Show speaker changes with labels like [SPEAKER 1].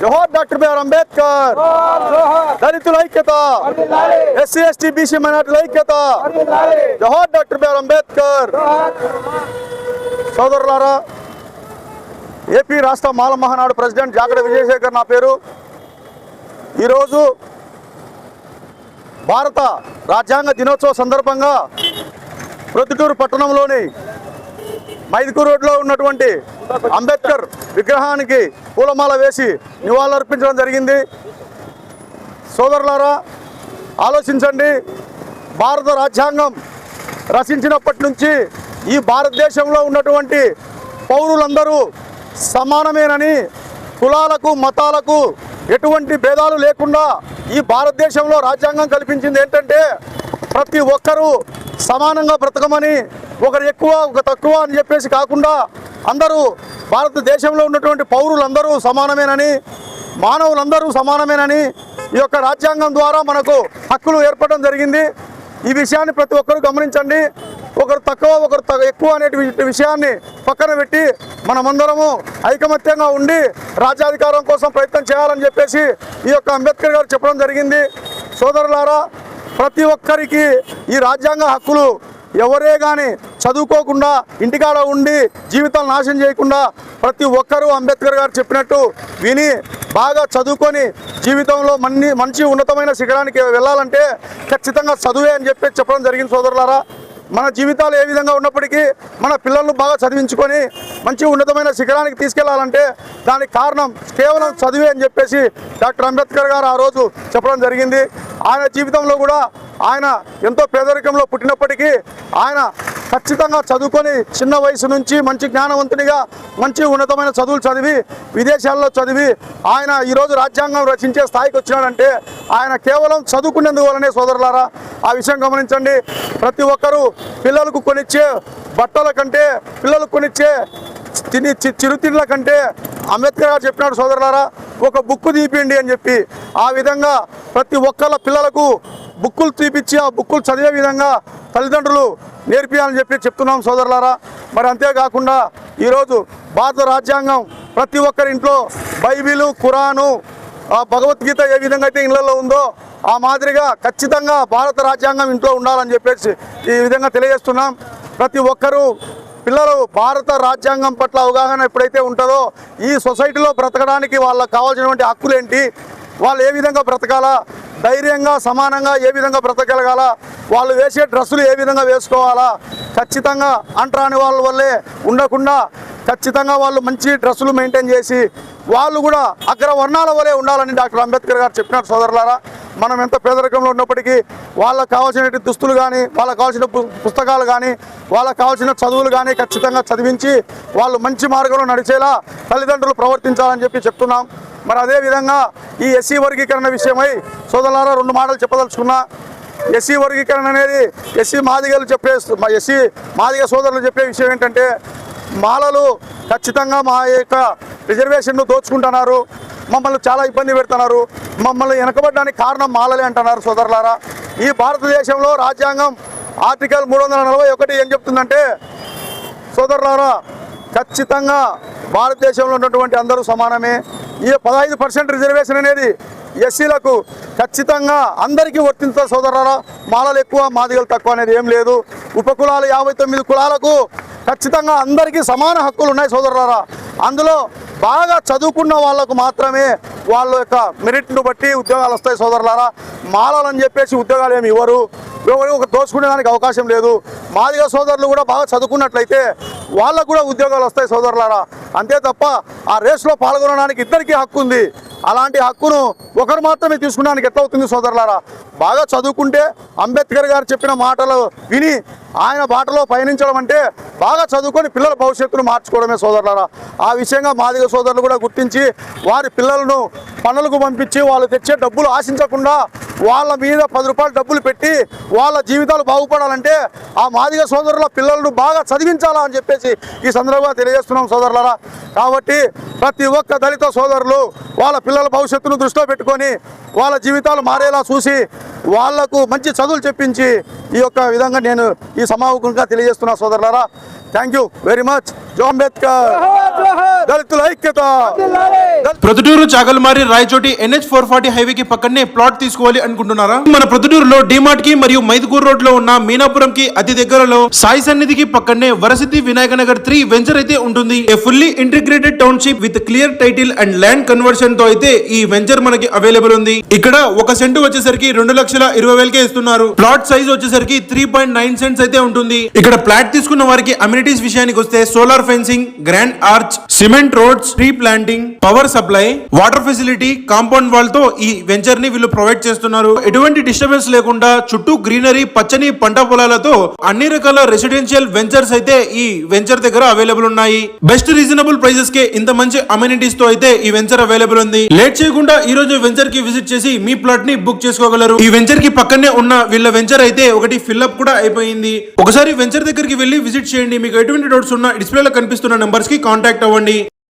[SPEAKER 1] జోహార్ doctor BR Ambedkar. దళితుల ఐక్యత, SC ST BC మైనార్టీల ఐక్యత. జోహార్ డాక్టర్ బిఆర్ అంబేద్కర్. సోదరులారా, ఏపీ రాష్ట్ర మాల మహానాడు ప్రెసిడెంట్ జాగడ విజయశేఖర్ నా పేరు. ఈరోజు భారత రాజ్యాంగ దినోత్సవ సందర్భంగా ప్రొద్దుటూరు పట్టణంలోని మైదుకూరు రోడ్లో ఉన్నటువంటి అంబేద్కర్ విగ్రహానికి పూలమాల వేసి నివాళులర్పించడం జరిగింది. సోదరులారా, ఆలోచించండి. భారత రాజ్యాంగం రచించినప్పటి నుంచి ఈ భారతదేశంలో ఉన్నటువంటి పౌరులందరూ సమానమేనని, కులాలకు మతాలకు ఎటువంటి భేదాలు లేకుండా ఈ భారతదేశంలో రాజ్యాంగం కల్పించింది ఏంటంటే ప్రతి ఒక్కరూ సమానంగా బ్రతకమని, ఒకరు ఎక్కువ ఒక తక్కువ అని చెప్పేసి కాకుండా అందరూ భారతదేశంలో ఉన్నటువంటి పౌరులందరూ సమానమేనని, మానవులందరూ సమానమేనని ఈ యొక్క రాజ్యాంగం ద్వారా మనకు హక్కులు ఏర్పడడం జరిగింది. ఈ విషయాన్ని ప్రతి ఒక్కరూ గమనించండి. ఒకరు తక్కువ ఒకరు ఎక్కువ అనే విషయాన్ని పక్కన పెట్టి మనమందరము ఐకమత్యంగా ఉండి రాజ్యాధికారం కోసం ప్రయత్నం చేయాలని చెప్పేసి ఈ యొక్క అంబేద్కర్ గారు చెప్పడం జరిగింది. సోదరులారా, ప్రతి ఒక్కరికి ఈ రాజ్యాంగ హక్కులు ఎవరే కానీ చదువుకోకుండా ఇంటికాడ ఉండి జీవితాలు నాశనం చేయకుండా ప్రతి ఒక్కరూ అంబేద్కర్ గారు చెప్పినట్టు విని బాగా చదువుకొని జీవితంలో మంచి ఉన్నతమైన శిఖరానికి వెళ్ళాలంటే ఖచ్చితంగా చదువే అని చెప్పి చెప్పడం జరిగింది. సోదరులారా, మన జీవితాలు ఏ విధంగా ఉన్నప్పటికీ మన పిల్లలను బాగా చదివించుకొని మంచి ఉన్నతమైన శిఖరానికి తీసుకెళ్లాలంటే దానికి కారణం కేవలం చదువే అని చెప్పేసి డాక్టర్ అంబేద్కర్ గారు ఆ రోజు చెప్పడం జరిగింది. ఆయన జీవితంలో కూడా ఆయన ఎంతో పేదరికంలో పుట్టినప్పటికీ ఆయన ఖచ్చితంగా చదువుకొని చిన్న వయసు నుంచి మంచి జ్ఞానవంతునిగా మంచి ఉన్నతమైన చదువులు చదివి విదేశాల్లో చదివి ఆయన ఈరోజు రాజ్యాంగం రచించే స్థాయికి వచ్చినాడంటే ఆయన కేవలం చదువుకునేందువల్లనే. సోదరులారా, ఆ విషయం గమనించండి. ప్రతి ఒక్కరూ పిల్లలకు కొనిచ్చే బట్టల కంటే, పిల్లలకు కొనిచ్చే చిరుతిళ్ళ కంటే అంబేద్కర్ గారు చెప్పినాడు సోదరులారా, ఒక బుక్కు తీపియండి అని చెప్పి. ఆ విధంగా ప్రతి ఒక్కళ్ళ పిల్లలకు బుక్కులు తీపిచ్చి ఆ బుక్కులు చదివే విధంగా తల్లిదండ్రులు నేర్పియాలని చెప్పి చెప్తున్నాం సోదరులారా. మరి అంతేకాకుండా ఈరోజు భారత రాజ్యాంగం ప్రతి ఒక్కరి ఇంట్లో బైబిలు, ఖురాను, భగవద్గీత ఏ విధంగా అయితే ఇళ్లలో ఉందో ఆ మాదిరిగా ఖచ్చితంగా భారత రాజ్యాంగం ఇంట్లో ఉండాలని చెప్పేసి ఈ విధంగా తెలియజేస్తున్నాం. ప్రతి ఒక్కరూ పిల్లలు భారత రాజ్యాంగం పట్ల అవగాహన ఎప్పుడైతే ఉంటుందో ఈ సొసైటీలో బ్రతకడానికి వాళ్ళకు కావాల్సినటువంటి హక్కులేంటి, వాళ్ళు ఏ విధంగా బ్రతకాలా, ధైర్యంగా సమానంగా ఏ విధంగా బ్రతకగలగాలా, వాళ్ళు వేసే డ్రెస్సులు ఏ విధంగా వేసుకోవాలా, ఖచ్చితంగా అంటరాని వాళ్ళ వల్లే ఉండకుండా ఖచ్చితంగా వాళ్ళు మంచి డ్రెస్సులు మెయింటైన్ చేసి వాళ్ళు కూడా అగ్రవర్ణాల వల్లే ఉండాలని డాక్టర్ అంబేద్కర్ గారు చెప్పినారు. సోదరులారా, మనం ఎంత పేదరికంలో ఉన్నప్పటికీ వాళ్ళకు కావాల్సిన దుస్తులు కానీ, వాళ్ళకు కావాల్సిన పుస్తకాలు కానీ, వాళ్ళకు కావాల్సిన చదువులు కానీ ఖచ్చితంగా చదివించి వాళ్ళు మంచి మార్గంలో నడిచేలా తల్లిదండ్రులు ప్రవర్తించాలని చెప్పి చెప్తున్నాం. మరి అదేవిధంగా ఈ ఎస్సీ వర్గీకరణ విషయమై సోదరులారా 2 మాటలు చెప్పదలుచుకున్నా. ఎస్సీ వర్గీకరణ అనేది ఎస్సీ మాదిగ సోదరులు చెప్పే విషయం ఏంటంటే మాలలు ఖచ్చితంగా మా యొక్క రిజర్వేషన్ను దోచుకుంటున్నారు, మమ్మల్ని చాలా ఇబ్బంది పెడుతున్నారు, మమ్మల్ని వెనకబడడానికి కారణం మాలలే అంటున్నారు. సోదరులారా, ఈ భారతదేశంలో రాజ్యాంగం ఆర్టికల్ 341 ఏం చెప్తుందంటే సోదరులారా ఖచ్చితంగా భారతదేశంలో ఉన్నటువంటి అందరూ సమానమే. ఈ 15% రిజర్వేషన్ అనేది ఎస్సీలకు ఖచ్చితంగా అందరికీ వర్తించాలి. సోదరులారా, మాలలు ఎక్కువ మాదిగలు తక్కువ అనేది ఏం లేదు. ఉపకులాలు 59 కులాలకు ఖచ్చితంగా అందరికీ సమాన హక్కులు ఉన్నాయి. సోదరులారా, అందులో బాగా చదువుకున్న వాళ్ళకు మాత్రమే వాళ్ళ యొక్క మెరిట్ను బట్టి ఉద్యోగాలు వస్తాయి. సోదరులారా, మాలలు అని చెప్పేసి ఉద్యోగాలు ఏమి ఇవ్వరు, ఒక దోచుకునేదానికి అవకాశం లేదు. మాదిగ సోదరులు కూడా బాగా చదువుకున్నట్లయితే వాళ్ళకు కూడా ఉద్యోగాలు వస్తాయి. సోదరులారా, అంతే తప్ప ఆ రేసులో పాల్గొనడానికి ఇద్దరికీ హక్కు ఉంది. అలాంటి హక్కును ఒకరు మాత్రమే తీసుకున్నానికి ఎట్లా అవుతుంది? సోదరులారా, బాగా చదువుకుంటే అంబేద్కర్ గారు చెప్పిన మాటలు విని ఆయన బాటలో పయనించడం అంటే బాగా చదువుకొని పిల్లల భవిష్యత్తును మార్చుకోవడమే. సోదరులారా, ఆ విషయంగా మాదిగ సోదరులు కూడా గుర్తించి వారి పిల్లలను పనులకు పంపించి వాళ్ళు తెచ్చే డబ్బులు ఆశించకుండా వాళ్ళ మీద 10 రూపాయలు డబ్బులు పెట్టి వాళ్ళ జీవితాలు బాగుపడాలంటే ఆ మాదిగ సోదరుల పిల్లలను బాగా చదివించాలా అని చెప్పేసి ఈ సందర్భంగా తెలియజేస్తున్నాం. సోదరులారా, కాబట్టి ప్రతి ఒక్క దళిత సోదరులు వాళ్ళ పిల్లల భవిష్యత్తును దృష్టిలో పెట్టుకొని వాళ్ళ జీవితాలు మారేలా చూసి వాళ్లకు మంచి చదువులు చెప్పించి ఈ యొక్క విధంగా నేను ఈ సమావేశంగా తెలియజేస్తున్నా. సోదరులారా, థ్యాంక్ యూ వెరీ మచ్. జై అంబేద్కర్. దళితుల ఐక్యత.
[SPEAKER 2] ప్రొద్దుటూరు చాగల్మారి రాయచోటి NH440 హైవే కి పక్కనే ప్లాట్ తీసుకోవాలి అనుకుంటున్నారా? మన ప్రొద్దుటూరులో డిమార్ట్ కి మరియు మైదుకూరు రోడ్ లో ఉన్న మీనాపురం కి అతి దగ్గరలో సాయి సన్నిధికి పక్కనే వరసిద్ధి వినాయక నగర్ 3 వెంచర్ అయితే ఉంటుంది. ఏ fully integrated township with clear title and land conversion తో అయితే ఈ వెంచర్ మనకి అవైలబుల్ ఉంది. ఇక్కడ 1 సెంటు వచ్చేసరికి 2,20,000 ఇస్తున్నారు. ప్లాట్ సైజ్ వచ్చేసరికి 3.9 సెంట్స్ అయితే ఉంటుంది. ఇక్కడ ప్లాట్ తీసుకున్న వారికి అమ్యూనిటీస్ విషయానికి వస్తే solar fencing, grand arch, cement roads, tree planting, power supply, water facility, compound wall తో ఈ వెంచర్ ని వీళ్ళు ప్రొవైడ్ చేస్తున్నారు. ఎటువంటి డిస్టర్బెన్స్ లేకుండా చుట్టూ గ్రీనరీ, పచ్చని పంట పొలాలతో అన్ని రకాల రెసిడెన్షియల్ వెంచర్స్ అయితే ఈ వెంచర్ దగ్గర అవైలబుల్ ఉన్నాయి. బెస్ట్ రీజనబుల్ ప్రైజెస్ కే ఇంత మంచి అమ్యూనిటీస్ తో అయితే ఈ వెంచర్ అవైలబుల్ ఉంది. లేట్ చేయకుండా ఈ రోజు వెంచర్ కి విజిట్ చేసి మీ ప్లాట్ ని బుక్ చేసుకోగలరు. ఈ వెంచర్ కి పక్కనే ఉన్న వీళ్ళ వెంచర్ అయితే ఒకటి ఫిల్అప్ కూడా అయిపోయింది. ఒకసారి వెంచర్ దగ్గరికి వెళ్ళి విజిట్ చేయండి. మీకు ఎటువంటి డౌట్స్ ఉన్నా డిస్ప్లేలో కనిపిస్తున్న నంబర్స్ కి కాంటాక్ట్ అవ్వండి.